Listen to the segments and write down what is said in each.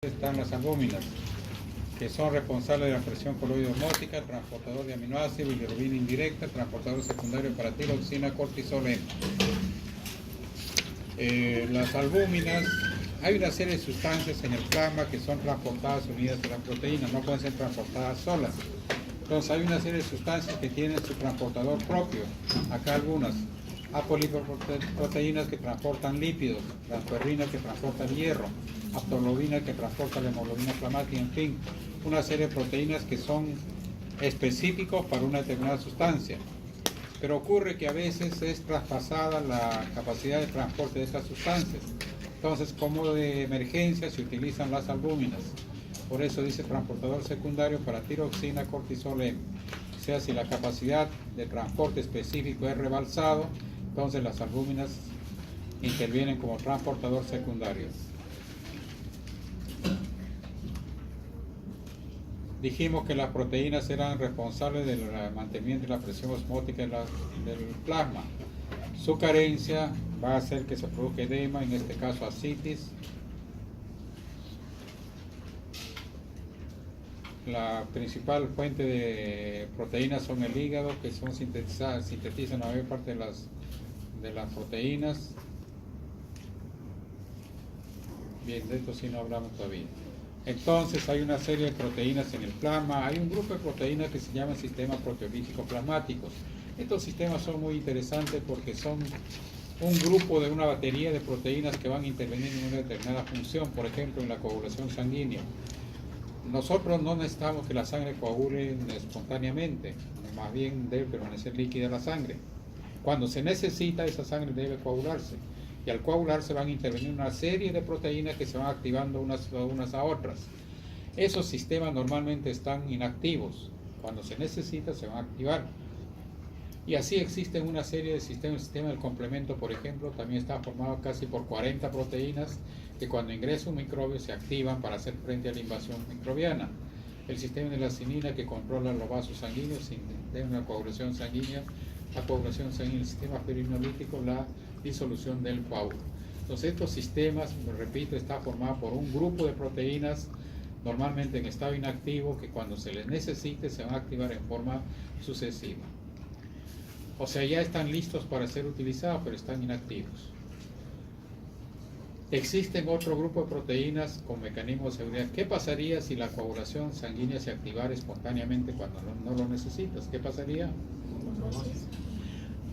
Están las albúminas, que son responsables de la presión coloide osmótica, transportador de aminoácidos, bilirrubina indirecta, transportador secundario para tiroxina, cortisol M. Las albúminas, hay una serie de sustancias en el plasma que son transportadas unidas a la proteína, no pueden ser transportadas solas. Entonces hay una serie de sustancias que tienen su transportador propio. Acá algunas apolipoproteínas que transportan lípidos, transferrinas que transportan hierro, aptoglobina que transporta la hemoglobina plasmática, en fin, una serie de proteínas que son específicos para una determinada sustancia. Pero ocurre que a veces es traspasada la capacidad de transporte de estas sustancias. Entonces, como de emergencia, se utilizan las albúminas. Por eso dice transportador secundario para tiroxina, cortisol M. O sea, si la capacidad de transporte específico es rebalsado, entonces las albúminas intervienen como transportador secundario. Dijimos que las proteínas eran responsables del mantenimiento de la presión osmótica del plasma. Su carencia va a hacer que se produzca edema, en este caso ascitis. La principal fuente de proteínas son el hígado, que son sintetizan la mayor parte de las proteínas. Bien, de esto sí no hablamos todavía. Entonces hay una serie de proteínas en el plasma. Hay un grupo de proteínas que se llaman sistemas proteolíticos plasmáticos. Estos sistemas son muy interesantes porque son un grupo de una batería de proteínas que van a intervenir en una determinada función, por ejemplo en la coagulación sanguínea. Nosotros no necesitamos que la sangre coagule espontáneamente, más bien debe permanecer líquida la sangre. Cuando se necesita, esa sangre debe coagularse. Y al coagularse van a intervenir una serie de proteínas que se van activando unas a otras. Esos sistemas normalmente están inactivos. Cuando se necesita, se van a activar. Y así existen una serie de sistemas. El sistema del complemento, por ejemplo, también está formado casi por 40 proteínas que cuando ingresa un microbio se activan para hacer frente a la invasión microbiana. El sistema de la acinina que controla los vasos sanguíneos, sistema de la coagulación sanguínea, el sistema pirinolítico, la disolución del coágulo. Entonces estos sistemas, repito, está formado por un grupo de proteínas normalmente en estado inactivo que cuando se les necesite se van a activar en forma sucesiva. O sea, ya están listos para ser utilizados, pero están inactivos. Existen otro grupo de proteínas con mecanismos de seguridad. ¿Qué pasaría si la coagulación sanguínea se activara espontáneamente cuando no lo necesitas? ¿Qué pasaría?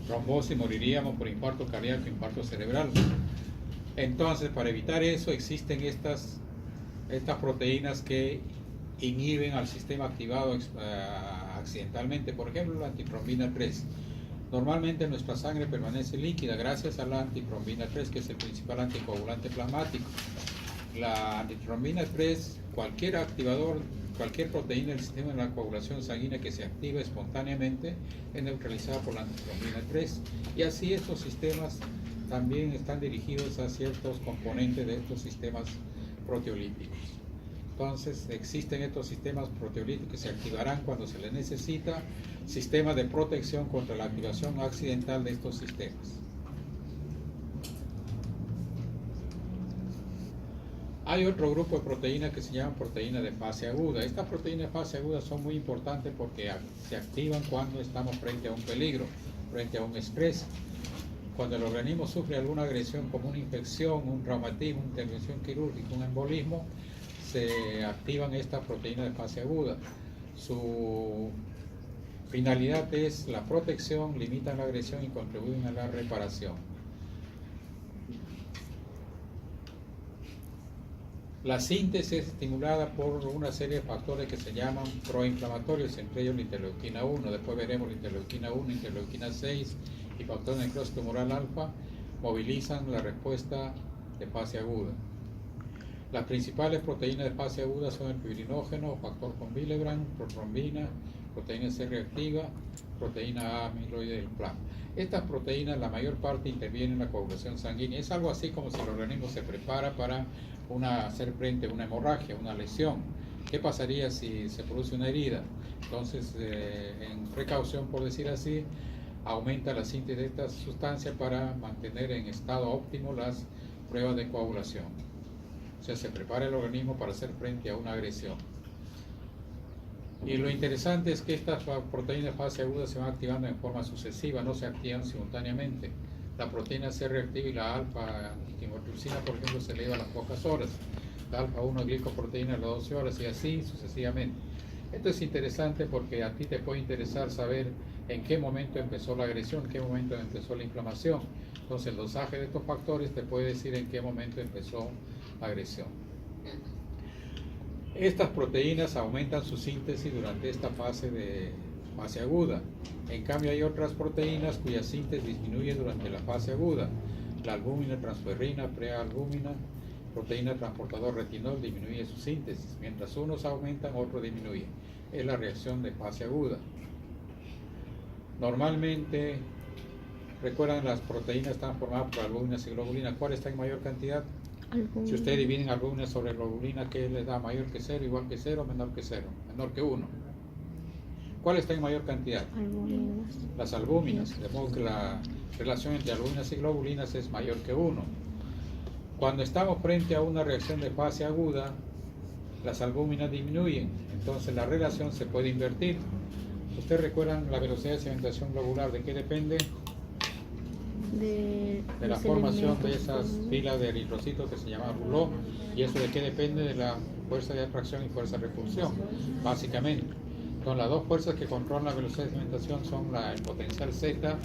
Trombosis, moriríamos por infarto cardíaco, infarto cerebral. Entonces, para evitar eso, existen estas proteínas que inhiben al sistema activado accidentalmente. Por ejemplo, la antitrombina 3. Normalmente nuestra sangre permanece líquida gracias a la antitrombina 3, que es el principal anticoagulante plasmático. La antitrombina 3, cualquier activador, cualquier proteína del sistema de la coagulación sanguínea que se active espontáneamente es neutralizada por la antitrombina 3. Y así estos sistemas también están dirigidos a ciertos componentes de estos sistemas proteolíticos. Entonces existen estos sistemas proteolíticos que se activarán cuando se les necesita, sistemas de protección contra la activación accidental de estos sistemas. Hay otro grupo de proteínas que se llaman proteínas de fase aguda. Estas proteínas de fase aguda son muy importantes porque se activan cuando estamos frente a un peligro, frente a un estrés. Cuando el organismo sufre alguna agresión como una infección, un traumatismo, una intervención quirúrgica, un embolismo, se activan estas proteínas de fase aguda. Su finalidad es la protección, limitan la agresión y contribuyen a la reparación. La síntesis es estimulada por una serie de factores que se llaman proinflamatorios, entre ellos la interleuquina 1, después veremos la interleuquina 1, interleuquina 6 y factor de necrosis tumoral alfa, movilizan la respuesta de fase aguda. Las principales proteínas de fase aguda son el fibrinógeno, factor von Willebrand, protrombina, proteína C reactiva, proteína A amiloide del plasma. Estas proteínas, la mayor parte, intervienen en la coagulación sanguínea. Es algo así como si el organismo se prepara para hacer frente a una hemorragia, una lesión. ¿Qué pasaría si se produce una herida? Entonces, en precaución, por decir así, aumenta la síntesis de estas sustancias para mantener en estado óptimo las pruebas de coagulación. O sea, se prepara el organismo para hacer frente a una agresión. Y lo interesante es que estas proteínas de fase aguda se van activando en forma sucesiva, no se activan simultáneamente. La proteína C reactiva y la alfa-quimiotripsina, por ejemplo, se eleva a las pocas horas. La alfa-1 glicoproteína a las 12 horas y así sucesivamente. Esto es interesante porque a ti te puede interesar saber en qué momento empezó la agresión, en qué momento empezó la inflamación. Entonces el dosaje de estos factores te puede decir en qué momento empezó la agresión. Estas proteínas aumentan su síntesis durante esta fase aguda. En cambio hay otras proteínas cuya síntesis disminuye durante la fase aguda. La albúmina, transferrina, prealbúmina, proteína transportador retinol disminuye su síntesis. Mientras unos aumentan, otros disminuyen. Es la reacción de fase aguda. Normalmente, recuerdan, las proteínas están formadas por albuminas y globulinas. ¿Cuál está en mayor cantidad? Albumina. Si ustedes dividen albumina sobre globulina, ¿qué les da? ¿Mayor que 0, igual que 0, menor que 0? Menor que 1. ¿Cuál está en mayor cantidad? Albúminas. Las albúminas. De modo que la relación entre albuminas y globulinas es mayor que 1. Cuando estamos frente a una reacción de fase aguda, las albúminas disminuyen. Entonces la relación se puede invertir. ¿Ustedes recuerdan la velocidad de sedimentación globular? ¿De qué depende? De la formación de esas filas de eritrocitos que se llama rouleau. ¿Y eso de qué depende? De la fuerza de atracción y fuerza de repulsión, básicamente. Entonces las dos fuerzas que controlan la velocidad de sedimentación son el potencial Z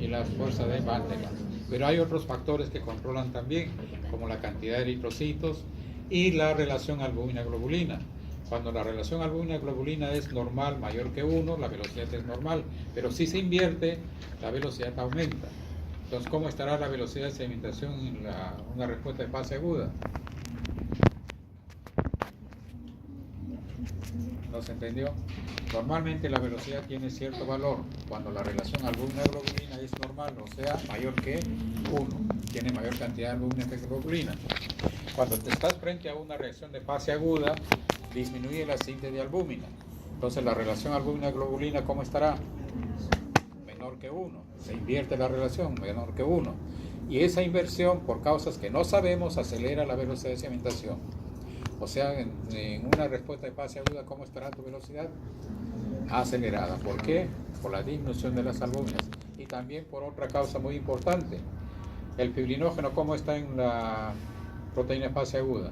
y las fuerzas de Van der Waals. Pero hay otros factores que controlan también, como la cantidad de eritrocitos y la relación albúmina-globulina. Cuando la relación albúmina-globulina es normal, mayor que 1, la velocidad es normal, pero si se invierte, la velocidad aumenta. Entonces, ¿cómo estará la velocidad de sedimentación en una respuesta de fase aguda? ¿No se entendió? Normalmente la velocidad tiene cierto valor cuando la relación albúmina-globulina es normal, o sea, mayor que 1, tiene mayor cantidad de albúmina que globulina. Cuando te estás frente a una reacción de fase aguda, disminuye la síntesis de albúmina. Entonces la relación albúmina-globulina, ¿cómo estará? Menor que 1. Se invierte la relación, menor que 1. Y esa inversión, por causas que no sabemos, acelera la velocidad de sedimentación. O sea, en una respuesta de fase aguda, ¿cómo estará tu velocidad? Acelerada. ¿Por qué? Por la disminución de las albúminas. Y también por otra causa muy importante. El fibrinógeno, ¿cómo está en la proteína de fase aguda?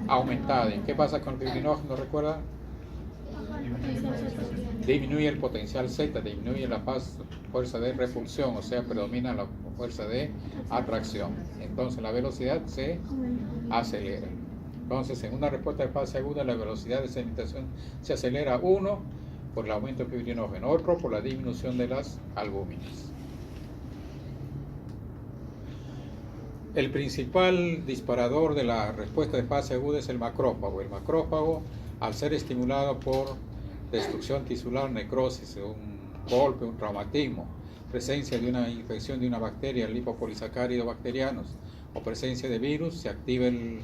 Aumentada. ¿Y qué pasa con el fibrinógeno? ¿Recuerdan? Disminuye el potencial Z, disminuye la fuerza de repulsión, o sea, predomina la fuerza de atracción. Entonces la velocidad se acelera. Entonces, en una respuesta de fase aguda, la velocidad de sedimentación se acelera, 1 por el aumento del fibrinógeno, otro por la disminución de las albúminas. El principal disparador de la respuesta de fase aguda es el macrófago. El macrófago, al ser estimulado por destrucción tisular, necrosis, un golpe, un traumatismo, presencia de una infección de una bacteria, el lipopolisacárido bacterianos, o presencia de virus, se activa el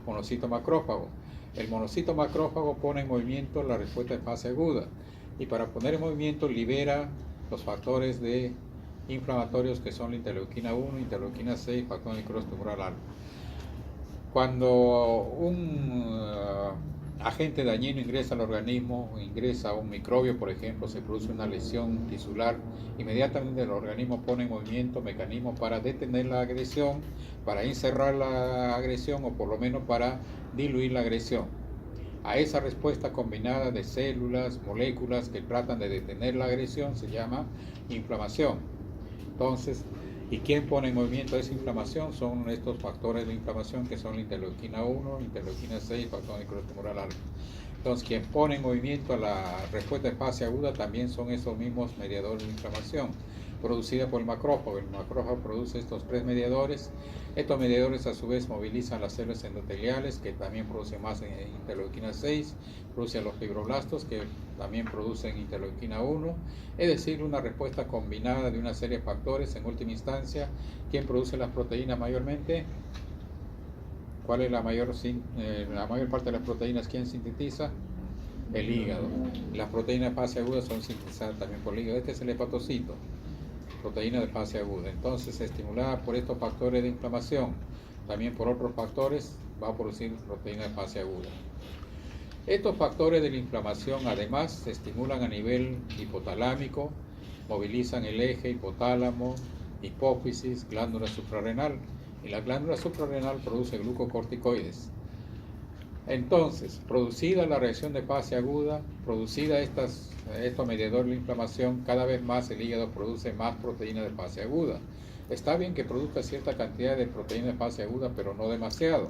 monocito macrófago. El monocito macrófago pone en movimiento la respuesta de fase aguda y para poner en movimiento libera los factores inflamatorios que son la interleuquina 1, interleuquina 6, factor necrosis tumoral alfa. Cuando un agente dañino ingresa al organismo, ingresa un microbio, por ejemplo, se produce una lesión tisular, inmediatamente el organismo pone en movimiento mecanismos para detener la agresión, para encerrar la agresión o por lo menos para diluir la agresión. A esa respuesta combinada de células, moléculas que tratan de detener la agresión se llama inflamación. Entonces, ¿y quién pone en movimiento esa inflamación? Son estos factores de inflamación que son la interleuquina 1, interleuquina 6, factor necrosis tumoral alfa. Entonces, quien pone en movimiento a la respuesta de fase aguda también son esos mismos mediadores de inflamación, producida por el macrófago. El macrófago produce estos 3 mediadores. Estos mediadores a su vez movilizan las células endoteliales, que también producen más interleuquina 6, producen los fibroblastos, que también producen interleuquina 1. Es decir, una respuesta combinada de una serie de factores. En última instancia, ¿quién produce las proteínas mayormente? ¿Cuál es la mayor parte de las proteínas? ¿Quién sintetiza? El hígado. Las proteínas de fase aguda son sintetizadas también por el hígado. Este es el hepatocito, proteína de fase aguda. Entonces, estimulada por estos factores de inflamación, también por otros factores, va a producir proteína de fase aguda. Estos factores de la inflamación además se estimulan a nivel hipotalámico, movilizan el eje hipotálamo, hipófisis, glándula suprarrenal, y la glándula suprarrenal produce glucocorticoides. Entonces, producida la reacción de fase aguda, producida estos mediadores de la inflamación, cada vez más el hígado produce más proteína de fase aguda. Está bien que produzca cierta cantidad de proteína de fase aguda, pero no demasiado.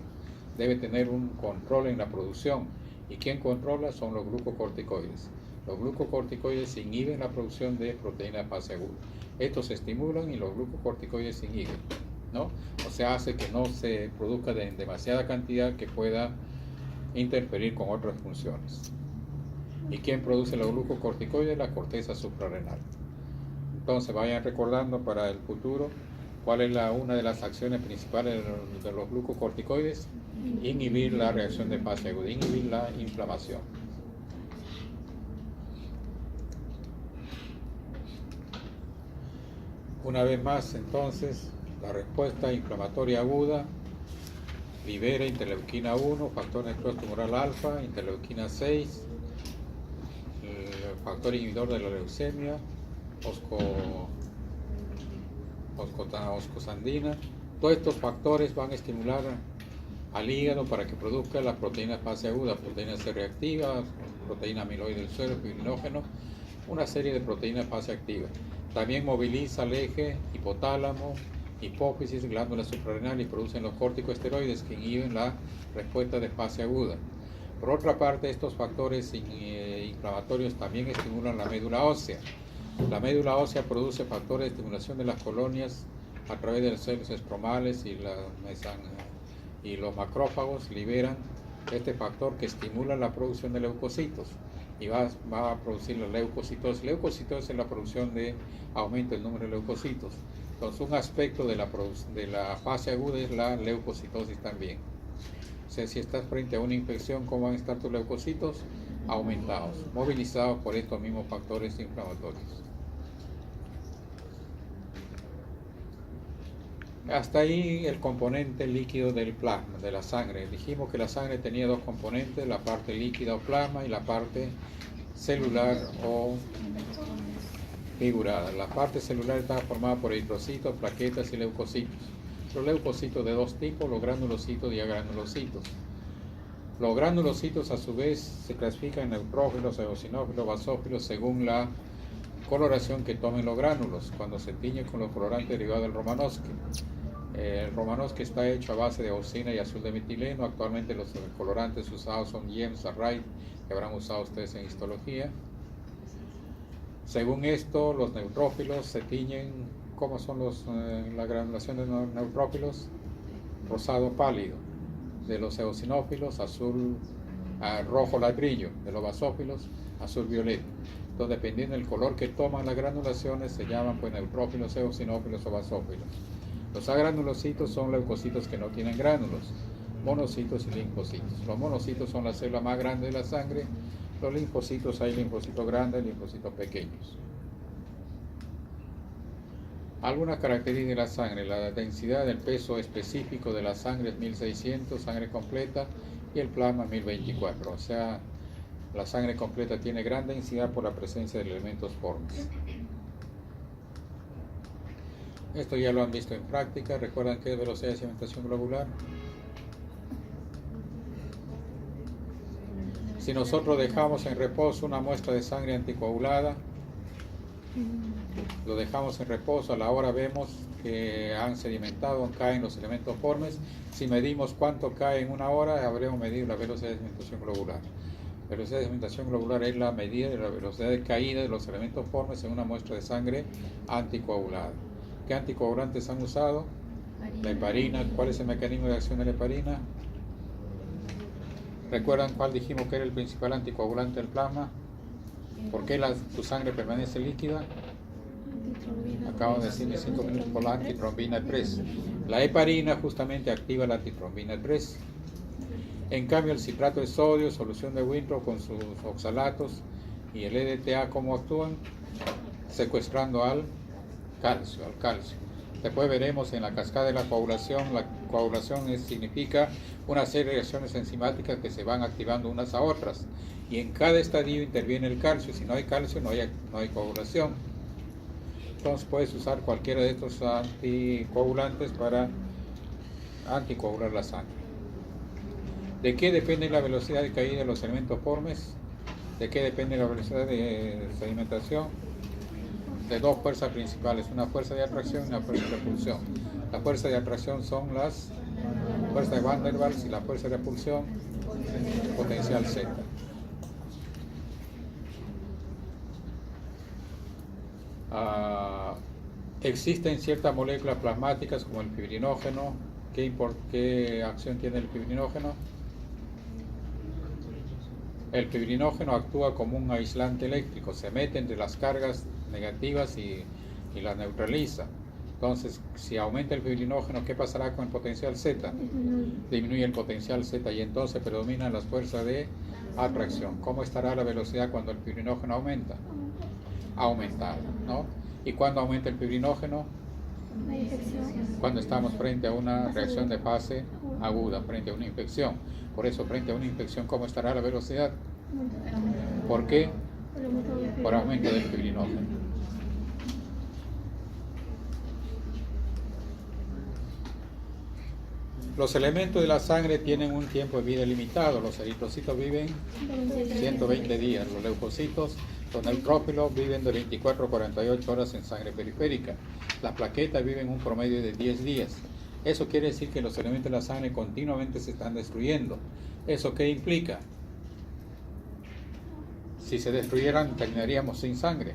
Debe tener un control en la producción. ¿Y quien controla? Son los glucocorticoides. Los glucocorticoides inhiben la producción de proteína de fase aguda. Estos se estimulan y los glucocorticoides se inhiben, ¿no? O sea, hace que no se produzca en demasiada cantidad que pueda interferir con otras funciones. ¿Y quién produce los glucocorticoides? La corteza suprarrenal. Entonces vayan recordando para el futuro cuál es una de las acciones principales de los glucocorticoides: inhibir la reacción de fase aguda, inhibir la inflamación. Una vez más, entonces, la respuesta inflamatoria aguda libera interleuquina 1, factor necrosis tumoral alfa, interleuquina 6, el factor inhibidor de la leucemia, oscosandina. Todos estos factores van a estimular al hígado para que produzca la proteína de fase aguda, proteína C reactiva, proteína amiloide del suelo, fibrinógeno, una serie de proteínas de fase activa. También moviliza el eje hipotálamo, hipófisis, glándula suprarrenal y producen los corticosteroides que inhiben la respuesta de fase aguda. Por otra parte, estos factores inflamatorios también estimulan la médula ósea. La médula ósea produce factores de estimulación de las colonias a través de las células estromales y los macrófagos liberan este factor que estimula la producción de leucocitos y va a producir la leucocitosis. Leucocitosis es la producción de aumento del número de leucocitos. Entonces, un aspecto de la fase aguda es la leucocitosis también. O sea, si estás frente a una infección, ¿cómo van a estar tus leucocitos? Aumentados, movilizados por estos mismos factores inflamatorios. Hasta ahí el componente líquido del plasma, de la sangre. Dijimos que la sangre tenía dos componentes, la parte líquida o plasma y la parte celular o figurada. La parte celular estaba formada por eritrocitos, plaquetas y leucocitos. Los leucocitos de dos tipos, los granulocitos y agranulocitos. Los granulocitos a su vez se clasifican en neutrófilos, eosinófilos, basófilos según la coloración que tomen los gránulos, cuando se tiñen con los colorantes derivados del Romanowsky. El Romanowsky está hecho a base de eosina y azul de metileno. Actualmente los colorantes usados son James Wright, que habrán usado ustedes en histología. Según esto, los neutrófilos se tiñen, ¿cómo son la granulación de neutrófilos? Rosado pálido. De los eosinófilos, rojo ladrillo. De los basófilos, azul violeta. Entonces, dependiendo del color que toman las granulaciones, se llaman pues neutrófilos, eosinófilos o basófilos. Los agranulocitos son leucocitos que no tienen gránulos, monocitos y linfocitos. Los monocitos son la célula más grande de la sangre. Los linfocitos, hay linfocitos grandes y linfocitos pequeños. Algunas características de la sangre: la densidad del peso específico de la sangre es 1600, sangre completa, y el plasma 1024. O sea, la sangre completa tiene gran densidad por la presencia de elementos formes. Esto ya lo han visto en práctica. ¿Recuerdan qué es velocidad de sedimentación globular? Si nosotros dejamos en reposo una muestra de sangre anticoagulada, lo dejamos en reposo, a la hora vemos que han sedimentado, caen los elementos formes. Si medimos cuánto cae en una hora, habremos medido la velocidad de sedimentación globular. La velocidad de sedimentación globular es la medida de la velocidad de caída de los elementos formes en una muestra de sangre anticoagulada. ¿Qué anticoagulantes han usado? La heparina. ¿Cuál es el mecanismo de acción de la heparina? ¿Recuerdan cuál dijimos que era el principal anticoagulante del plasma? ¿Por qué tu sangre permanece líquida? Acabo de decir en 5 minutos, por la antitrombina 3. La heparina justamente activa la antitrombina 3. En cambio, el citrato de sodio, solución de Winthrop con sus oxalatos y el EDTA, ¿cómo actúan? Secuestrando al calcio. Después veremos en la cascada de la coagulación coagulación significa una serie de reacciones enzimáticas que se van activando unas a otras. Y en cada estadio interviene el calcio. Si no hay calcio, no hay coagulación. Entonces puedes usar cualquiera de estos anticoagulantes para anticoagular la sangre. ¿De qué depende la velocidad de caída de los elementos formes? ¿De qué depende la velocidad de sedimentación? De dos fuerzas principales, una fuerza de atracción y una fuerza de repulsión. La fuerza de atracción son las fuerzas de Van der Waals y la fuerza de repulsión, potencial Z. Existen ciertas moléculas plasmáticas como el fibrinógeno. ¿Qué acción tiene el fibrinógeno? El fibrinógeno actúa como un aislante eléctrico, se mete entre las cargas negativas y las neutraliza. Entonces, si aumenta el fibrinógeno, ¿qué pasará con el potencial Z? Disminuye el potencial Z y entonces predominan las fuerzas de atracción. ¿Cómo estará la velocidad cuando el fibrinógeno aumenta? Aumentada, ¿no? ¿Y cuándo aumenta el fibrinógeno? Cuando estamos frente a una reacción de fase aguda, frente a una infección. Por eso, frente a una infección, ¿cómo estará la velocidad? ¿Por qué? Por aumento del fibrinógeno. Los elementos de la sangre tienen un tiempo de vida limitado. Los eritrocitos viven 120 días. Los leucocitos, los neutrófilos viven de 24 a 48 horas en sangre periférica. Las plaquetas viven un promedio de 10 días. Eso quiere decir que los elementos de la sangre continuamente se están destruyendo. ¿Eso qué implica? Si se destruyeran, terminaríamos sin sangre.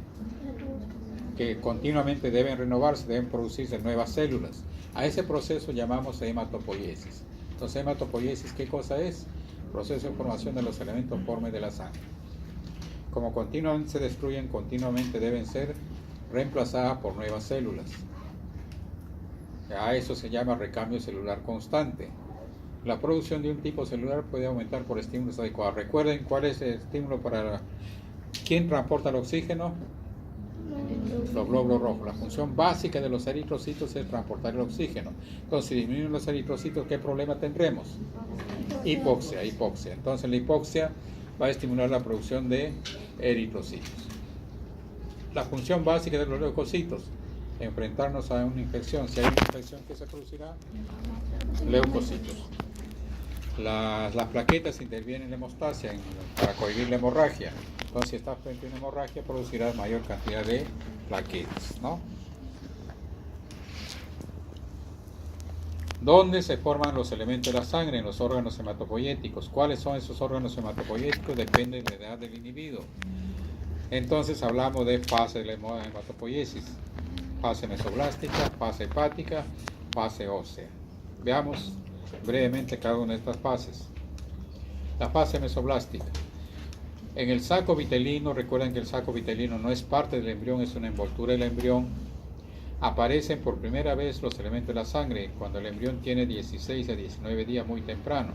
Que continuamente deben renovarse, deben producirse nuevas células. A ese proceso llamamos hematopoiesis. Entonces, hematopoiesis, ¿qué cosa es? Proceso de formación de los elementos formes de la sangre. Como continuamente se destruyen, continuamente deben ser reemplazadas por nuevas células. A eso se llama recambio celular constante. La producción de un tipo celular puede aumentar por estímulos adecuados. Recuerden cuál es el estímulo para... ¿Quién transporta el oxígeno? Los glóbulos rojos. La función básica de los eritrocitos es transportar el oxígeno. Entonces, si disminuyen los eritrocitos, ¿qué problema tendremos? Hipoxia. Entonces, la hipoxia va a estimular la producción de eritrocitos. La función básica de los leucocitos, enfrentarnos a una infección. Si hay una infección, ¿qué se producirá? Leucocitos. Las plaquetas intervienen en la hemostasia para cohibir la hemorragia. Entonces, si estás frente a una hemorragia, producirá mayor cantidad de plaquetas, ¿no? ¿Dónde se forman los elementos de la sangre? En los órganos hematopoyéticos. ¿Cuáles son esos órganos hematopoyéticos? Depende de la edad del individuo. Entonces hablamos de fase de la hematopoiesis. Fase mesoblástica, fase hepática, fase ósea. Veamos brevemente cada una de estas fases. La fase mesoblástica. En el saco vitelino, recuerden que el saco vitelino no es parte del embrión, es una envoltura del embrión. Aparecen por primera vez los elementos de la sangre cuando el embrión tiene 16 a 19 días, muy temprano.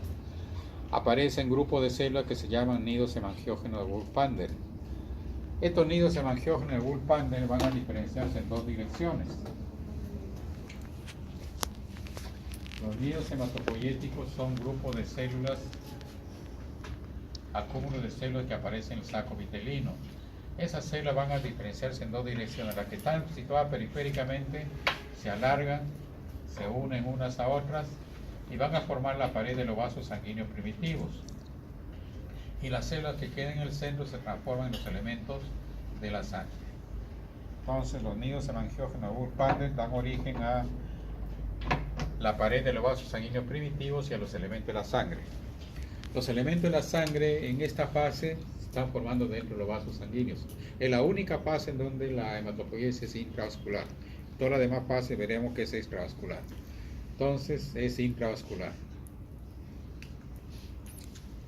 Aparecen grupos de células que se llaman nidos hemangiógenos de Wolf-Pander. Estos nidos hemangiógenos de Wolf-Pander van a diferenciarse en dos direcciones. Los nidos hematopoyéticos son grupos de células, acúmulo de células que aparecen en el saco vitelino. Esas células van a diferenciarse en dos direcciones. Las que están situadas periféricamente se alargan, se unen unas a otras y van a formar la pared de los vasos sanguíneos primitivos. Y las células que quedan en el centro se transforman en los elementos de la sangre. Entonces, los nidos hemangiógenos de Wolf-Pander dan origen a la pared de los vasos sanguíneos primitivos y a los elementos de la sangre. Los elementos de la sangre en esta fase se están formando dentro de los vasos sanguíneos. Es la única fase en donde la hematopoiesis es intravascular. Todas las demás fases veremos que es extravascular. Entonces es intravascular.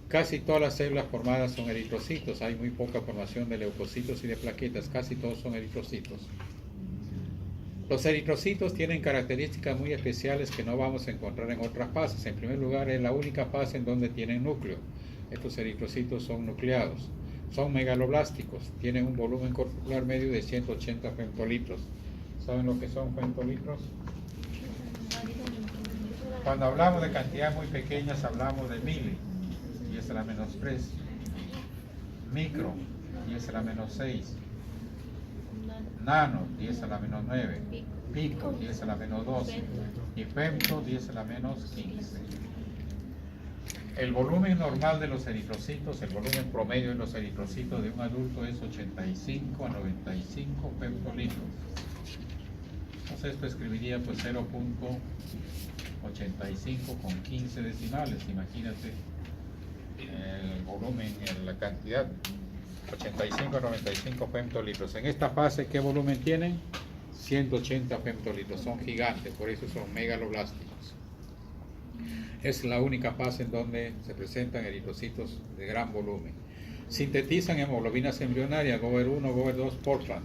Casi todas las células formadas son eritrocitos. Hay muy poca formación de leucocitos y de plaquetas. Casi todos son eritrocitos. Los eritrocitos tienen características muy especiales que no vamos a encontrar en otras fases. En primer lugar, es la única fase en donde tienen núcleo. Estos eritrocitos son nucleados. Son megaloblásticos. Tienen un volumen corporal medio de 180 femtolitros. ¿Saben lo que son femtolitros? Cuando hablamos de cantidades muy pequeñas, hablamos de mili, 10 a la menos 3, micro, 10 a la menos 6, nano, 10 a la menos 9, pico, 10 a la menos 12, y femto, 10 a la menos 15. El volumen normal de los eritrocitos, el volumen promedio de los eritrocitos de un adulto es 85 a 95 femtolitros. Entonces esto escribiría pues 0.85 con 15 decimales. Imagínate el volumen, la cantidad, 85 a 95 femtolitros. En esta fase, ¿qué volumen tienen? 180 femtolitros, son gigantes, por eso son megaloblásticos. Es la única fase en donde se presentan eritrocitos de gran volumen. Sintetizan hemoglobinas embrionarias, GOBER1, GOBER2, Portland.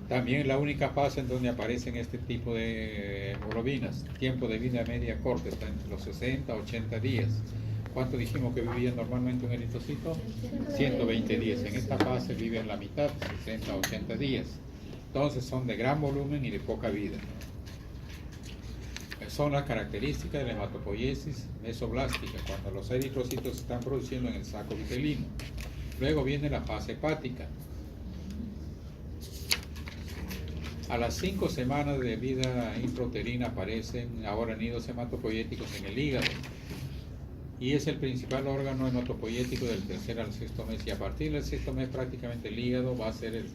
También la única fase en donde aparecen este tipo de hemoglobinas. Tiempo de vida media corta, está entre los 60 a 80 días. ¿Cuánto dijimos que vivía normalmente un eritrocito? 120 días. En esta fase viven la mitad, 60 a 80 días. Entonces son de gran volumen y de poca vida. Son las características de la hematopoiesis mesoblástica, cuando los eritrocitos se están produciendo en el saco vitelino. Luego viene la fase hepática. A las 5 semanas de vida intrauterina aparecen ahora nidos hematopoiéticos en el hígado, y es el principal órgano hematopoiético del tercer al sexto mes, y a partir del sexto mes prácticamente el hígado va a ser el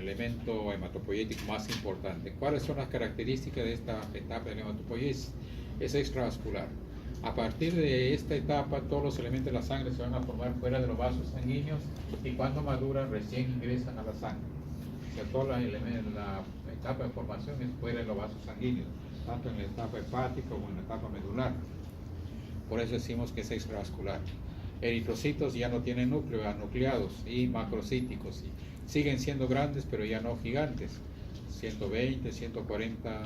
elemento hematopoiético más importante. ¿Cuáles son las características de esta etapa de la hematopoiesis? Es extravascular. A partir de esta etapa, todos los elementos de la sangre se van a formar fuera de los vasos sanguíneos, y cuando maduran recién ingresan a la sangre. O sea, toda la etapa de formación es fuera de los vasos sanguíneos, tanto en la etapa hepática como en la etapa medular. Por eso decimos que es extravascular. Eritrocitos ya no tienen núcleo, anucleados y macrocíticos. Siguen siendo grandes, pero ya no gigantes. 120, 140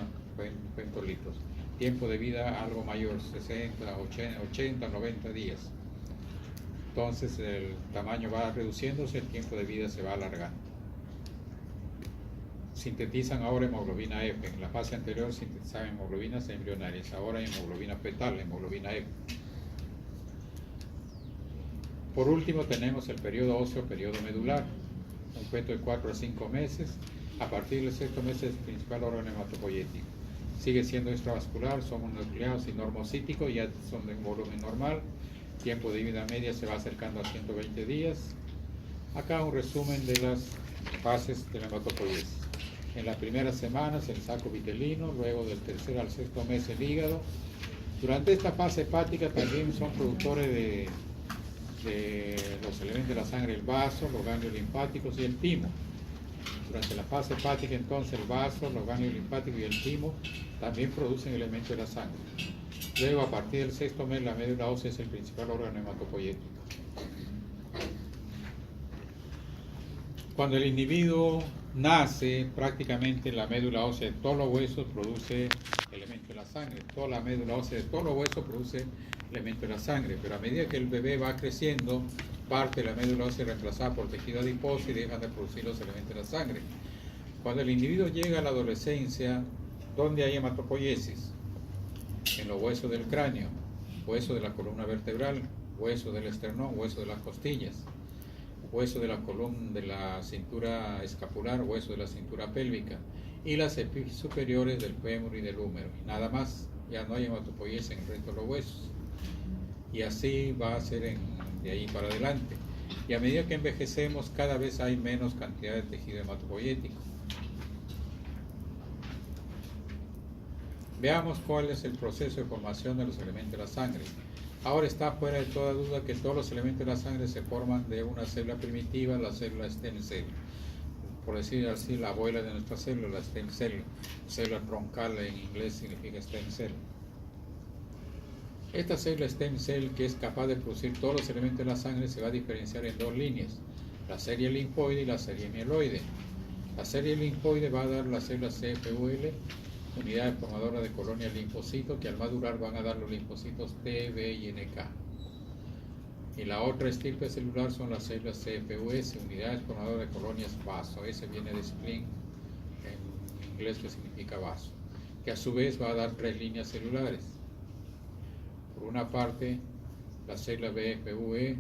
femtolitros. Tiempo de vida algo mayor, 60, 80, 90 días. Entonces el tamaño va reduciéndose, el tiempo de vida se va alargando. Sintetizan ahora hemoglobina F. En la fase anterior sintetizaban hemoglobinas embrionarias, ahora hemoglobina fetal, hemoglobina F. Por último tenemos el periodo óseo, periodo medular. Un feto de 4 a 5 meses. A partir del sexto mes es el principal órgano hematopoiético. Sigue siendo extravascular, son nucleados y normocíticos, ya son de un volumen normal. Tiempo de vida media se va acercando a 120 días. Acá un resumen de las fases de la hematopoiesis. En las primeras semanas el saco vitelino, luego del tercer al sexto mes el hígado. Durante esta fase hepática también son productores de los elementos de la sangre, el vaso, los ganglios linfáticos y el timo. Durante la fase hepática entonces el vaso, los ganglios linfáticos y el timo también producen elementos de la sangre. Luego a partir del sexto mes la médula ósea es el principal órgano hematopoiético. Cuando el individuo nace, prácticamente la médula ósea de todos los huesos produce elementos de la sangre. Toda la médula ósea de todos los huesos produce elementos de la sangre, pero a medida que el bebé va creciendo, parte de la médula ósea es reemplazada por tejido adiposo y dejan de producir los elementos de la sangre. Cuando el individuo llega a la adolescencia, ¿dónde hay hematopoiesis? En los huesos del cráneo, hueso de la columna vertebral, hueso del esternón, hueso de las costillas, hueso de la columna de la cintura escapular, hueso de la cintura pélvica, y las epífisis superiores del fémur y del húmero. Y nada más, ya no hay hematopoiesis en el resto de los huesos. Y así va a ser de ahí para adelante. Y a medida que envejecemos, cada vez hay menos cantidad de tejido hematopoiético. Veamos cuál es el proceso de formación de los elementos de la sangre. Ahora está fuera de toda duda que todos los elementos de la sangre se forman de una célula primitiva, la célula stem cell. Por decir así, la abuela de nuestra célula, la stem cell. Célula troncal en inglés significa stem cell. Esta célula stem cell, que es capaz de producir todos los elementos de la sangre, se va a diferenciar en dos líneas, la serie linfoide y la serie mieloide. La serie linfoide va a dar la célula CFUL, unidades formadoras de colonias linfocitos, que al madurar van a dar los linfocitos T, B y NK. Y la otra estirpe celular son las células CFUS, unidades formadoras de colonias vaso. Ese viene de spleen, en inglés, que significa vaso, que a su vez va a dar 3 líneas celulares. Por una parte, la célula BFUE,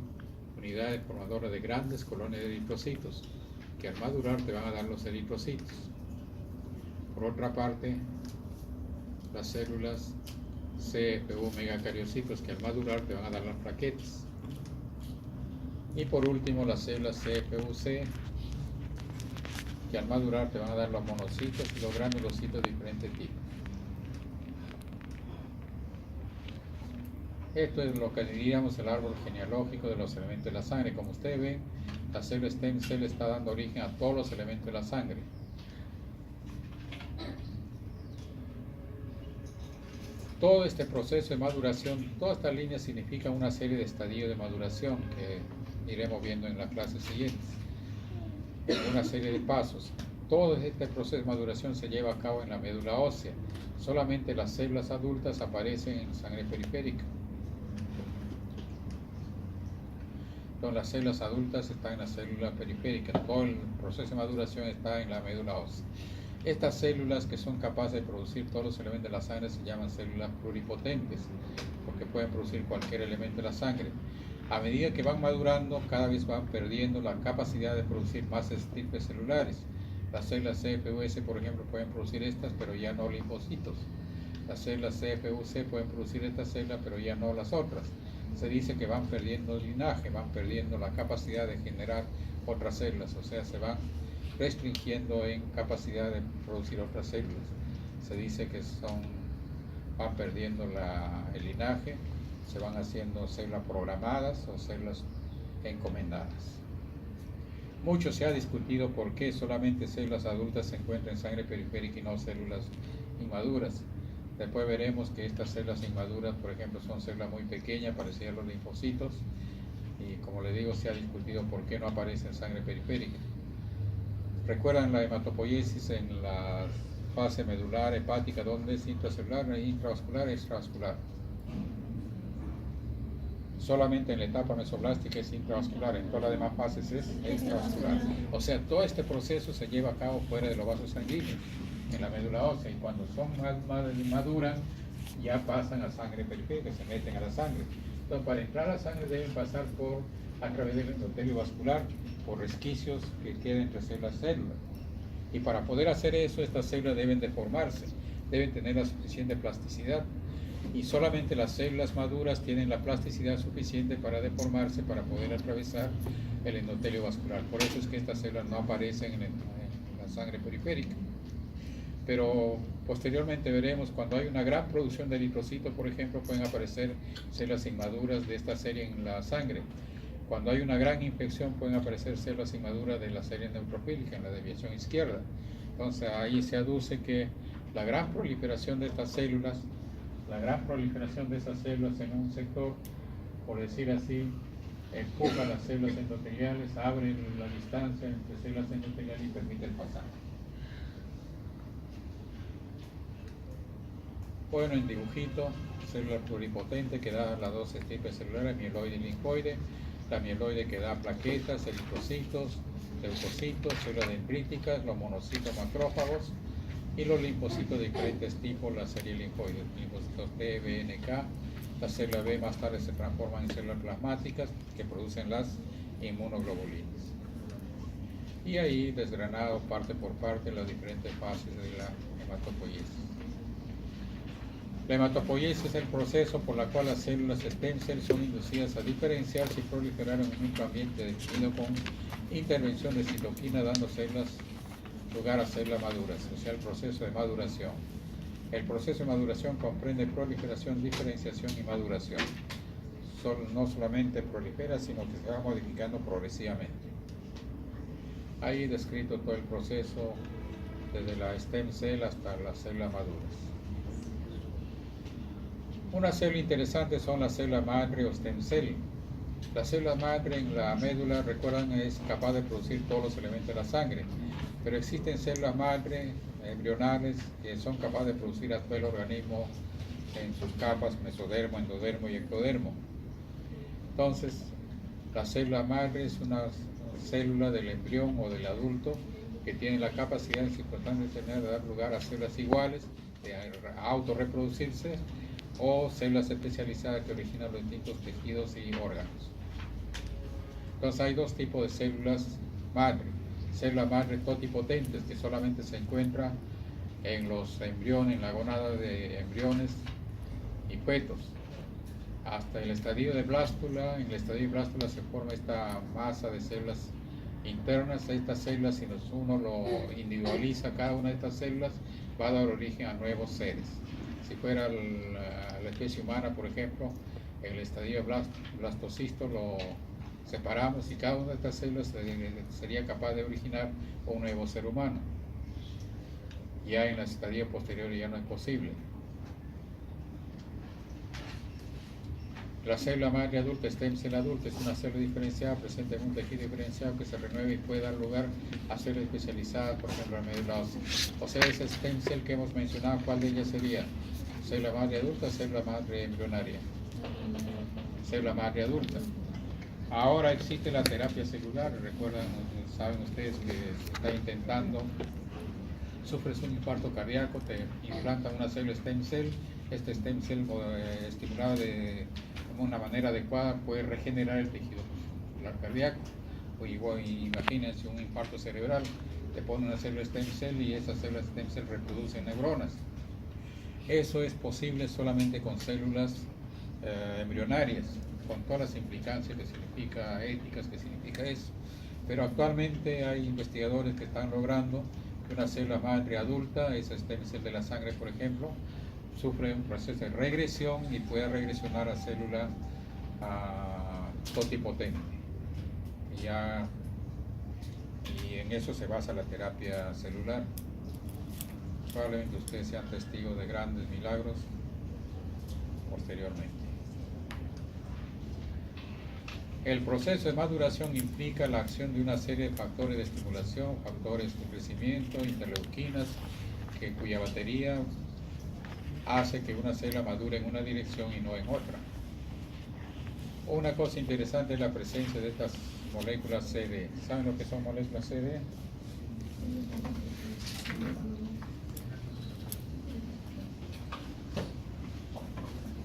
unidades formadoras de grandes colonias de eritrocitos, que al madurar te van a dar los eritrocitos. Por otra parte, las células CFU megacariocitos, que al madurar te van a dar las plaquetas. Y por último, las células CFUC, que al madurar te van a dar los monocitos y los granulocitos de diferentes tipos. Esto es lo que diríamos el árbol genealógico de los elementos de la sangre. Como usted ve, la célula stem cell está dando origen a todos los elementos de la sangre. Todo este proceso de maduración, toda esta línea significa una serie de estadios de maduración que iremos viendo en las clases siguientes. Una serie de pasos. Todo este proceso de maduración se lleva a cabo en la médula ósea. Solamente las células adultas aparecen en sangre periférica. Entonces, las células adultas están en la célula periférica. Todo el proceso de maduración está en la médula ósea. Estas células que son capaces de producir todos los elementos de la sangre se llaman células pluripotentes, porque pueden producir cualquier elemento de la sangre. A medida que van madurando, cada vez van perdiendo la capacidad de producir más estirpes celulares. Las células CFUS, por ejemplo, pueden producir estas, pero ya no linfocitos. Las células CFUC pueden producir estas células, pero ya no las otras. Se dice que van perdiendo linaje, van perdiendo la capacidad de generar otras células, o sea, se van restringiendo en capacidad de producir otras células. Se dice que van perdiendo el linaje, se van haciendo células programadas o células encomendadas. Mucho se ha discutido por qué solamente células adultas se encuentran en sangre periférica y no células inmaduras. Después veremos que estas células inmaduras, por ejemplo, son células muy pequeñas, parecidas a los linfocitos, y como les digo, se ha discutido por qué no aparecen en sangre periférica. ¿Recuerdan la hematopoiesis en la fase medular hepática, donde es intracelular, intravascular, extravascular? Solamente en la etapa mesoblástica es intravascular, en todas las demás fases es extravascular. O sea, todo este proceso se lleva a cabo fuera de los vasos sanguíneos, en la médula ósea, y cuando son maduran, ya pasan a sangre periférica, se meten a la sangre. Entonces, para entrar a la sangre deben pasar a través del endotelio vascular, por resquicios que queden entre células. Y para poder hacer eso, estas células deben deformarse, deben tener la suficiente plasticidad. Y solamente las células maduras tienen la plasticidad suficiente para deformarse, para poder atravesar el endotelio vascular. Por eso es que estas células no aparecen en la sangre periférica. Pero posteriormente veremos, cuando hay una gran producción de eritrocitos, por ejemplo, pueden aparecer células inmaduras de esta serie en la sangre. Cuando hay una gran infección, pueden aparecer células inmaduras de la serie neutrófílica en la desviación izquierda. Entonces ahí se aduce que la gran proliferación de estas células, en un sector, por decir así, empuja las células endoteliales, abre la distancia entre células endoteliales y permite el pasaje. Bueno, en dibujito, célula pluripotente que da las dos estirpes celulares, mieloide y linfoide. La mieloide que da plaquetas, eritrocitos, leucocitos, células dendríticas, los monocitos macrófagos y los linfocitos de diferentes tipos, la serie linfoide, linfocitos T, B, N, K. Las células B más tarde se transforman en células plasmáticas que producen las inmunoglobulinas. Y ahí desgranado parte por parte las diferentes fases de la hematopoiesis. La hematopoiesis es el proceso por el cual las células stem cell son inducidas a diferenciarse y proliferar en un microambiente definido con intervención de citoquina, dando lugar a células maduras, o sea, el proceso de maduración. El proceso de maduración comprende proliferación, diferenciación y maduración. No solamente prolifera, sino que se va modificando progresivamente. Ahí descrito todo el proceso desde la stem cell hasta las células maduras. Una célula interesante son las células madre o stem cell. La célula madre en la médula, recuerdan, es capaz de producir todos los elementos de la sangre, pero existen células madre embrionales que son capaces de producir a todo el organismo en sus capas, mesodermo, endodermo y ectodermo. Entonces, la célula madre es una célula del embrión o del adulto que tiene la capacidad en circunstancias determinadas de dar lugar a células iguales de autorreproducirse, o células especializadas que originan los distintos tejidos y órganos. Entonces hay dos tipos de células madre. Células madre totipotentes, que solamente se encuentran en los embriones, en la gonada de embriones y fetos. Hasta el estadio de blástula, en el estadio de blástula se forma esta masa de células internas. Estas células, si uno lo individualiza, cada una de estas células va a dar origen a nuevos seres. Si fuera la especie humana, por ejemplo, en el estadio de blastocisto lo separamos y cada una de estas células sería capaz de originar un nuevo ser humano. Ya en la estadio posterior ya no es posible. La célula madre adulta, stem cell adulta, es una célula diferenciada presente en un tejido diferenciado que se renueva y puede dar lugar a células especializadas, por ejemplo, a médula ósea. O sea, ese stem cell que hemos mencionado, ¿cuál de ellas sería? Célula madre adulta, célula madre embrionaria. Célula madre adulta. Ahora existe la terapia celular. Recuerdan, saben ustedes que se está intentando, sufres un infarto cardíaco, te implantan una célula stem cell. Este stem cell estimulado de una manera adecuada puede regenerar el tejido muscular cardíaco. O igual, imagínense un infarto cerebral, te ponen una célula stem cell y esas células stem cell reproducen neuronas. Eso es posible solamente con células embrionarias, con todas las implicancias que significa, éticas que significa eso. Pero actualmente hay investigadores que están logrando que una célula madre adulta, esa stem cell de la sangre, por ejemplo, sufre un proceso de regresión y puede regresionar a célula totipotente. Y en eso se basa la terapia celular. Probablemente ustedes sean testigos de grandes milagros posteriormente. El proceso de maduración implica la acción de una serie de factores de estimulación, factores de crecimiento, interleuquinas, cuya batería hace que una célula madure en una dirección y no en otra. Una cosa interesante es la presencia de estas moléculas CD. ¿Saben lo que son moléculas CD?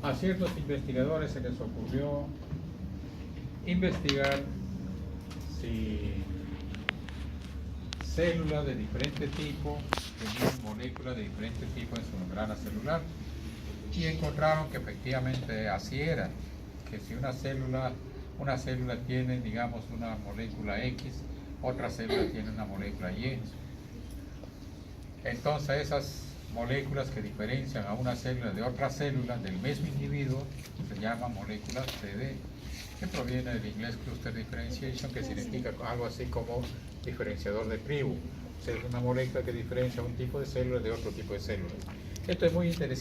A ciertos investigadores se les ocurrió investigar si células de diferente tipo tenían moléculas de diferente tipo en su membrana celular, y encontraron que efectivamente así era, que si una célula tiene, digamos, una molécula X, otra célula tiene una molécula Y. Entonces esas moléculas que diferencian a una célula de otra célula del mismo individuo se llaman moléculas CD, que proviene del inglés Cluster Differentiation, que significa algo así como diferenciador de tribu. O sea, es una molécula que diferencia un tipo de célula de otro tipo de célula. Esto es muy interesante.